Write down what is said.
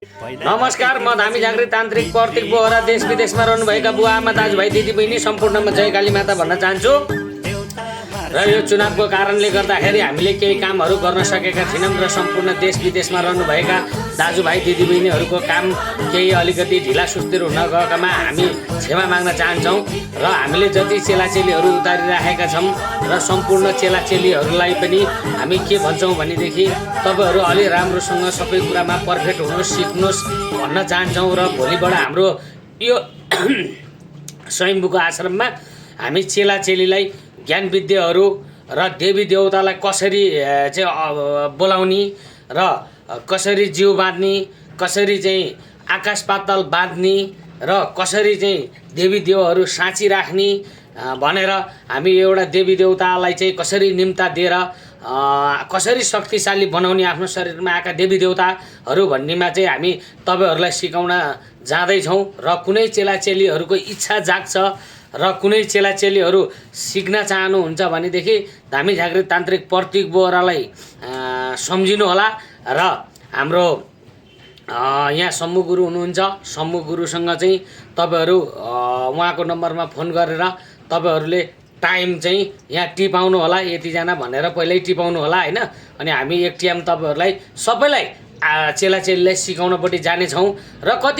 नमस्कार, म धामी झाँक्री तान्त्रिक प्रतीक बोहरा देश विदेशमा रहनुभएका बुवा आमा दाजुभाइ दिदीबहिनी सम्पूर्णमा जय काली माता भन्न चाहन्छु। र यो चुनावको कारणले गर्दाखेरि हामीले केही कामहरू गर्न सकेका थिएनौँ र सम्पूर्ण देश विदेशमा रहनुभएका दाजुभाइ दिदीबहिनीहरूको काम केही अलिकति ढिला सुस्तिर हुन गएकामा हामी क्षमा माग्न चाहन्छौँ र हामीले जति चेलाचेलीहरू उतारिराखेका छौँ र सम्पूर्ण चेलाचेलीहरूलाई पनि हामी के भन्छौँ भनेदेखि तपाईँहरू अलि राम्रोसँग सबै कुरामा पर्फेक्ट हुनुहोस्, सिक्नुहोस् भन्न चाहन्छौँ र भोलिबाट हाम्रो यो स्वयम्भूको आश्रममा हामी चेलाचेलीलाई ज्ञान विद्याहरू र देवी देवतालाई कसरी चाहिँ बोलाउने र कसरी जिउ बाँध्ने, कसरी चाहिँ आकाश पाताल बाँध्ने र कसरी चाहिँ देवी देवहरू साँची राख्ने भनेर हामी एउटा देवी देवतालाई चाहिँ कसरी निम्ता दिएर कसरी शक्तिशाली बनाउने आफ्नो शरीरमा आएका देवी देवताहरू भन्नेमा चाहिँ हामी तपाईँहरूलाई सिकाउन जाँदैछौँ र कुनै चेलाचेलीहरूको इच्छा जाग्छ र कुनै चेलाचेलीहरू सिक्न चाहनुहुन्छ भनेदेखि धामी झाँक्री तान्त्रिक प्रतीक बोहरालाई सम्झिनु होला र हाम्रो यहाँ सम्मु गुरु हुनुहुन्छ, सम्मु गुरुसँग चाहिँ तपाईँहरू उहाँको नम्बरमा फोन गरेर तपाईँहरूले टाइम चाहिँ यहाँ टिपाउनु होला, यतिजना भनेर पहिल्यै टिपाउनु होला होइन। अनि हामी एक टाइम तपाईँहरूलाई सबैलाई चेलाचेलीलाई सिकाउनपट्टि जानेछौँ र कति